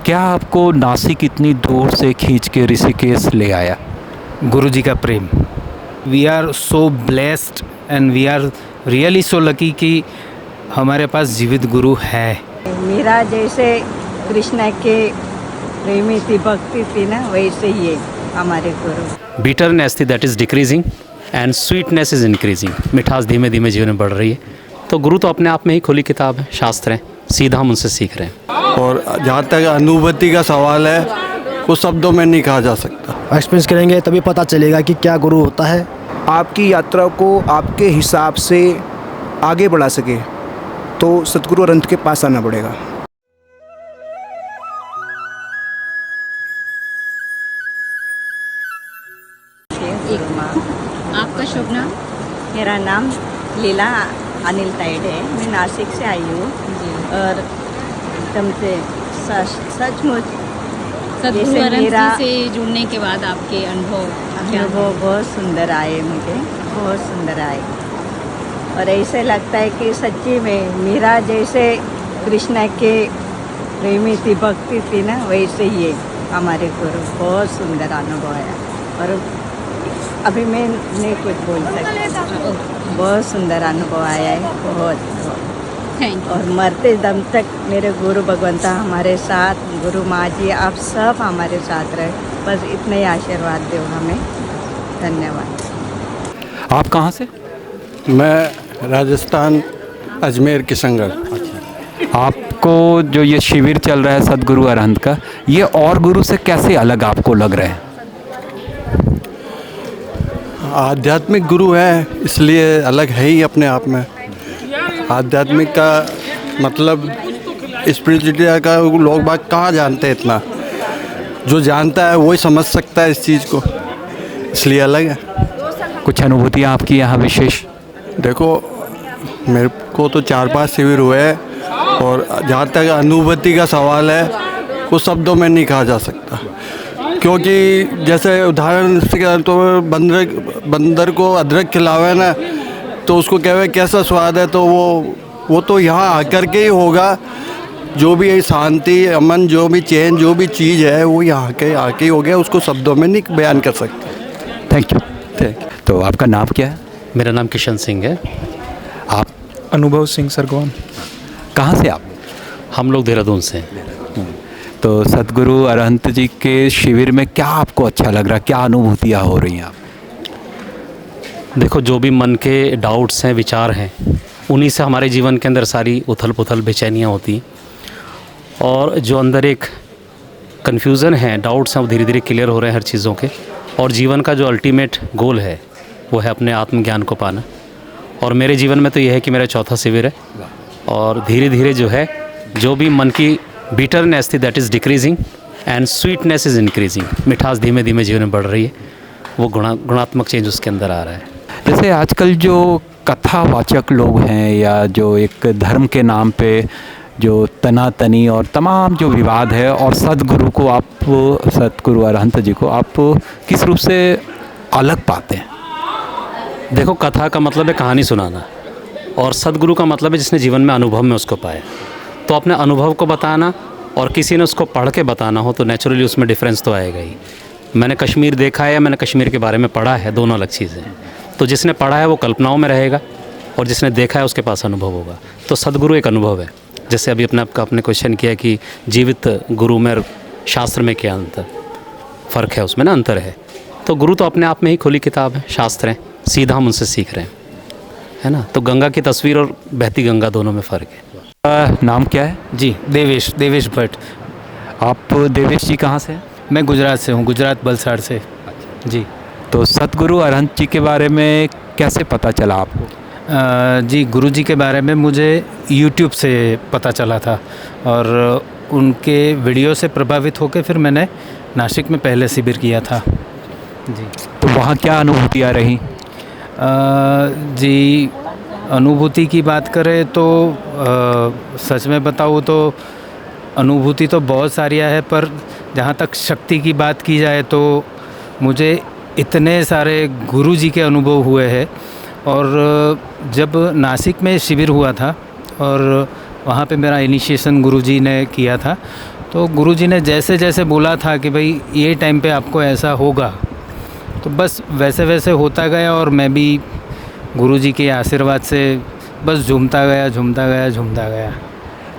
क्या आपको नासिक इतनी दूर से खींच के ऋषिकेश ले आया? गुरु जी का प्रेम। We are so blessed and we are really so lucky कि हमारे पास जीवित गुरु है। मीरा जैसे कृष्ण के प्रेमी थी, भक्ति थी ना, वैसे ही है हमारे गुरु। बिटरनेस थी that is decreasing and sweetness is increasing. मिठास धीमे धीमे जीवन में बढ़ रही है। तो गुरु तो अपने आप में ही खुली किताब है, शास्त्र है, सीधा हम उनसे सीख रहे हैं। और जहाँ तक अनुभूति का सवाल है, वो शब्दों में नहीं कहा जा सकता। एक्सपीरियंस करेंगे तभी पता चलेगा कि क्या गुरु होता है। आपकी यात्रा को आपके हिसाब से आगे बढ़ा सके तो सतगुरु अरहंत के पास आना पड़ेगा। एक माँ। आपका शुभ नाम? मेरा नाम लीला अनिल ताइड है। मैं नासिक से आई हूँ और एकदम से सचमुच सतगुरु जैसे अरहंत मेरा जी से जुड़ने के बाद आपके अनुभव क्या हैं? बहुत सुंदर आए, मुझे बहुत सुंदर आए। और ऐसे लगता है कि सच्ची में मीरा जैसे कृष्ण के प्रेमी थी, भक्ति थी ना, वैसे ही है हमारे गुरु। बहुत सुंदर अनुभव है और अभी मैं नहीं कुछ बोल सकती। बहुत सुंदर अनुभव आया है, बहुत। Thank you. और मरते दम तक मेरे गुरु भगवंता हमारे साथ, गुरु माँ जी आप सब हमारे साथ रहे। बस इतने ही आशीर्वाद दो हमें। धन्यवाद। आप कहाँ से? मैं राजस्थान अजमेर किशनगढ़। आपको जो ये शिविर चल रहा है सदगुरु अरहंत का, ये और गुरु से कैसे अलग आपको लग रहा है? आध्यात्मिक गुरु है, इसलिए अलग है ही अपने आप में। आध्यात्मिक का मतलब स्पिरिचुअलिटी का लोग बात कहाँ जानते हैं इतना। जो जानता है वही समझ सकता है इस चीज़ को, इसलिए अलग है। कुछ अनुभूतियाँ आपकी यहाँ विशेष? देखो, मेरे को तो 4-5 शिविर हुए हैं और जहाँ तक अनुभूति का सवाल है, वो शब्दों में नहीं कहा जा सकता। क्योंकि जैसे उदाहरण से तो बंदर को अदरक खिलावे ना, तो उसको कहे कैसा स्वाद है, तो वो तो यहाँ आकर के ही होगा। जो भी ये शांति, अमन, जो भी चैन, जो भी चीज़ है, वो यहाँ के आके ही हो गया। उसको शब्दों में नहीं बयान कर सकते। Thank you. तो आपका नाम क्या है? मेरा नाम किशन सिंह है। आप? अनुभव सिंह सरगोन। कहाँ से आप? हम लोग देहरादून से हैं। तो सदगुरु अरहंत जी के शिविर में क्या आपको अच्छा लग रहा है? क्या अनुभूतियाँ हो रही हैं आप? देखो, जो भी मन के डाउट्स हैं, विचार हैं, उन्हीं से हमारे जीवन के अंदर सारी उथल पुथल बेचैनियाँ होती हैं। और जो अंदर एक कन्फ्यूज़न है, डाउट्स हैं, वो धीरे धीरे क्लियर हो रहे हैं हर चीज़ों के। और जीवन का जो अल्टीमेट गोल है वो है अपने आत्मज्ञान को पाना। और मेरे जीवन में तो ये है कि मेरा चौथा शिविर है। और धीरे धीरे जो है, जो भी मन की बिटरनेस थी that is decreasing and sweetness is increasing. मिठास धीमे धीमे जीवन में बढ़ रही है। वो गुणात्मक चेंज उसके अंदर आ रहा है। जैसे आजकल जो कथावाचक लोग हैं या जो एक धर्म के नाम पे जो तनातनी और तमाम जो विवाद है, और सदगुरु को आप, सदगुरु अरहंत जी को आप किस रूप से अलग पाते हैं? देखो, कथा का मतलब है कहानी सुनाना, और सदगुरु का मतलब है जिसने जीवन में अनुभव में उसको पाया। तो अपने अनुभव को बताना और किसी ने उसको पढ़ के बताना हो तो नेचुरली उसमें डिफरेंस तो आएगा ही। मैंने कश्मीर देखा है या मैंने कश्मीर के बारे में पढ़ा है, दोनों अलग चीज़ें हैं। तो जिसने पढ़ा है वो कल्पनाओं में रहेगा और जिसने देखा है उसके पास अनुभव होगा। तो सदगुरु एक अनुभव है। जैसे अभी आपने क्वेश्चन किया कि जीवित गुरु में और शास्त्र में क्या अंतर, फ़र्क है उसमें ना, अंतर है। तो गुरु तो अपने आप में ही खुली किताब है, शास्त्र है, सीधा हम उनसे सीख रहे हैं, है ना। तो गंगा की तस्वीर और बहती गंगा, दोनों में फ़र्क है। नाम क्या है? जी, देवेश भट्ट। आप देवेश जी कहाँ से हैं? मैं गुजरात से हूँ, गुजरात वलसाड़ से। जी। तो सदगुरु अरहंत जी के बारे में कैसे पता चला आपको? जी, गुरु जी के बारे में मुझे यूट्यूब से पता चला था और उनके वीडियो से प्रभावित होकर फिर मैंने नासिक में पहले शिविर किया था। जी। तो वहाँ क्या अनुभूतियाँ रही? जी, अनुभूति की बात करें तो सच में बताऊँ तो अनुभूति तो बहुत सारी है, पर जहाँ तक शक्ति की बात की जाए तो मुझे इतने सारे गुरु जी के अनुभव हुए हैं। और जब नासिक में शिविर हुआ था और वहाँ पे मेरा इनिशिएशन गुरु जी ने किया था, तो गुरुजी ने जैसे जैसे बोला था कि भाई ये टाइम पे आपको ऐसा होगा, तो बस वैसे वैसे होता गया और मैं भी गुरुजी के आशीर्वाद से बस झूमता गया झूमता गया झूमता गया।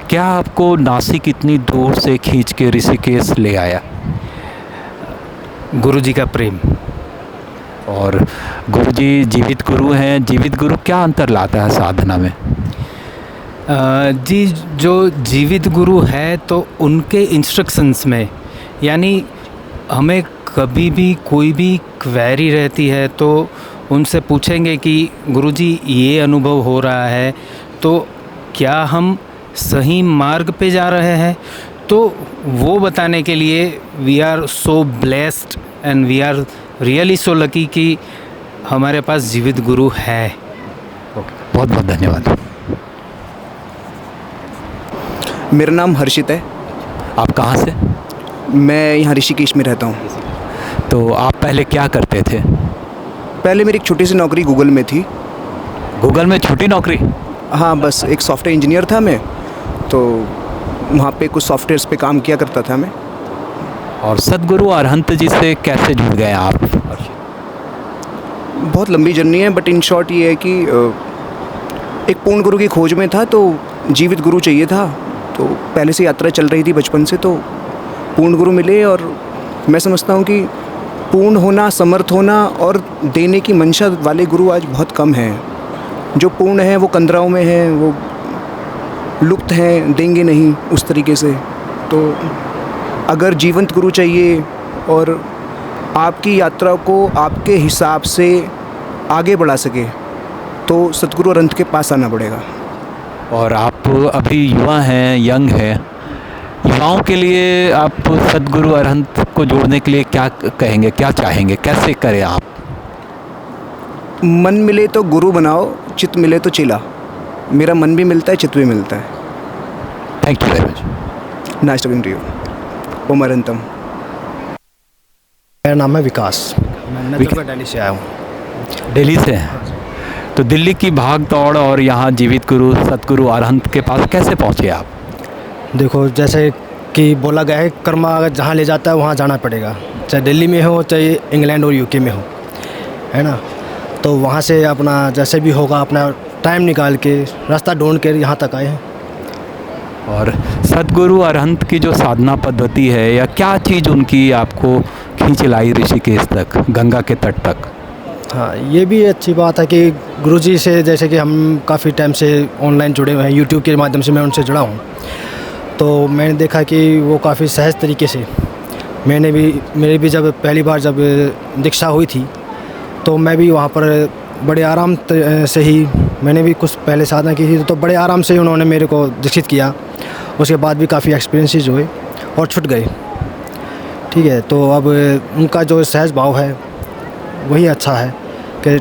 क्या आपको नासिक इतनी दूर से खींच के ऋषिकेश ले आया? गुरुजी का प्रेम। और गुरुजी जीवित गुरु हैं, जीवित गुरु क्या अंतर लाता है साधना में? जी, जो जीवित गुरु है तो उनके इंस्ट्रक्शंस में, यानी हमें कभी भी कोई भी क्वेरी रहती है तो उनसे पूछेंगे कि गुरुजी ये अनुभव हो रहा है तो क्या हम सही मार्ग पे जा रहे हैं, तो वो बताने के लिए we are so blessed and we are really so lucky कि हमारे पास जीवित गुरु है। बहुत बहुत धन्यवाद। मेरा नाम हर्षित है। आप कहाँ से? मैं यहाँ ऋषिकेश में रहता हूँ। तो आप पहले क्या करते थे? पहले मेरी एक छोटी सी नौकरी गूगल में थी। गूगल में छोटी नौकरी? हाँ, बस एक सॉफ्टवेयर इंजीनियर था मैं, तो वहाँ पे कुछ सॉफ्टवेयर्स पे काम किया करता था मैं। और सदगुरु अरहंत जी से कैसे जुड़ गए आप? बहुत लंबी जर्नी है, बट इन शॉर्ट ये है कि एक पूर्ण गुरु की खोज में था, तो जीवित गुरु चाहिए था। तो पहले से यात्रा चल रही थी बचपन से, तो पूर्ण गुरु मिले। और मैं समझता हूँ कि पूर्ण होना, समर्थ होना और देने की मंशा वाले गुरु आज बहुत कम हैं। जो पूर्ण हैं वो कंदराओं में हैं, वो लुप्त हैं, देंगे नहीं उस तरीके से। तो अगर जीवंत गुरु चाहिए और आपकी यात्रा को आपके हिसाब से आगे बढ़ा सके, तो सतगुरु अरहंत के पास आना पड़ेगा। और आप अभी युवा हैं, यंग हैं, युवाओं के लिए आप सदगुरु अरहंत को जोड़ने के लिए क्या कहेंगे, क्या चाहेंगे, कैसे करें आप? मन मिले तो गुरु बनाओ, चित्त मिले तो चेला। मेरा मन भी मिलता है, चित्त भी मिलता है। Thank you very much. Nice talking to you. ओम अरहंतम। मेरा नाम है विकास। मैं दिल्ली से आया हूँ। दिल्ली से हैं? तो दिल्ली की भाग दौड़ और यहाँ जीवित गुरु सतगुरु अरहंत के पास कैसे पहुँचे आप? देखो, जैसे कि बोला गया है, कर्मा अगर जहाँ ले जाता है वहाँ जाना पड़ेगा, चाहे दिल्ली में हो चाहे इंग्लैंड और यूके में हो, है ना। तो वहाँ से अपना जैसे भी होगा अपना टाइम निकाल के रास्ता ढूंढ के यहाँ तक आए हैं। और सतगुरु अरहंत की जो साधना पद्धति है, या क्या चीज़ उनकी आपको खींच लाई ऋषिकेश तक, गंगा के तट तक? हाँ, ये भी अच्छी बात है कि गुरुजी से जैसे कि हम काफ़ी टाइम से ऑनलाइन जुड़े हुए हैं, यूट्यूब के माध्यम से मैं उनसे जुड़ा हूँ। तो मैंने देखा कि वो काफ़ी सहज तरीके से, मेरी भी जब पहली बार जब दीक्षा हुई थी तो मैं भी वहाँ पर बड़े आराम से ही, मैंने भी कुछ पहले साधना की थी, तो बड़े आराम से उन्होंने मेरे को दीक्षित किया। उसके बाद भी काफ़ी एक्सपीरियंसेस हुए और छूट गए। ठीक है, तो अब उनका जो सहज भाव है वही अच्छा है कि,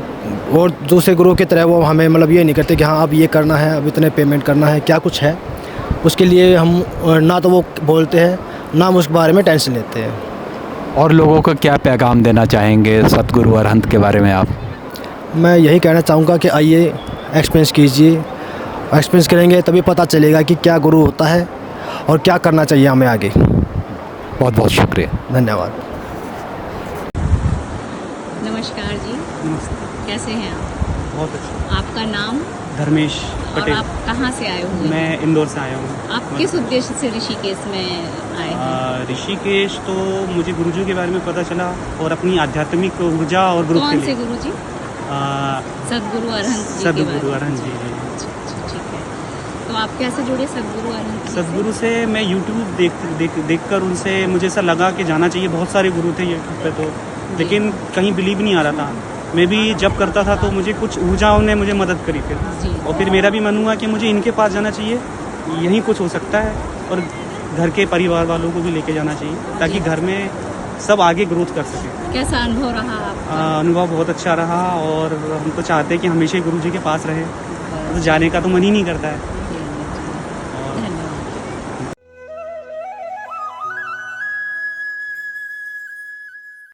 और दूसरे गुरु की तरह वो हमें मतलब ये नहीं करते कि हाँ अब ये करना है, अब इतने पेमेंट करना है, क्या कुछ है उसके लिए हम ना तो वो बोलते हैं ना हम उस बारे में टेंशन लेते हैं। और लोगों को क्या पैगाम देना चाहेंगे सतगुरु अरहंत के बारे में आप? मैं यही कहना चाहूँगा कि आइए, एक्सपीरियंस कीजिए। एक्सपीरियंस करेंगे तभी पता चलेगा कि क्या गुरु होता है और क्या करना चाहिए हमें आगे। बहुत बहुत शुक्रिया। धन्यवाद। नमस्कार जी। कैसे हैं आप? बहुत अच्छा। आपका नाम? धर्मेश और पटेल। आप कहाँ से आए हुए हैं? मैं इंदौर से आया हूँ। आप किस उद्देश्य से ऋषिकेश में आए हैं? ऋषिकेश तो मुझे गुरुजी के बारे में पता चला और अपनी आध्यात्मिक ऊर्जा और ग्रुप के कौन से लिए। गुरुजी? सदगुरु अरहंत जी के सदगुरु बारे में? अरहंत जी। अच्छा, ठीक है। तो आप कैसे जुड़े सदगुरु अरहंत जी से? सदगुरु से मैं यूट्यूब देख कर उनसे मुझे ऐसा लगा कि जाना चाहिए। बहुत सारे गुरु थे यूट्यूब पे, तो लेकिन कहीं बिलीव नहीं आ रहा था। मैं भी जब करता था तो मुझे कुछ ऊर्जाओं ने मुझे मदद करी फिर, और फिर मेरा भी मन हुआ कि मुझे इनके पास जाना चाहिए, यहीं कुछ हो सकता है, और घर के परिवार वालों को भी लेके जाना चाहिए ताकि घर में सब आगे ग्रोथ कर सके। कैसा अनुभव रहा आपका? अनुभव बहुत अच्छा रहा, और हम तो चाहते हैं कि हमेशा ही गुरुजी के पास रहे, तो जाने का तो मन ही नहीं करता है।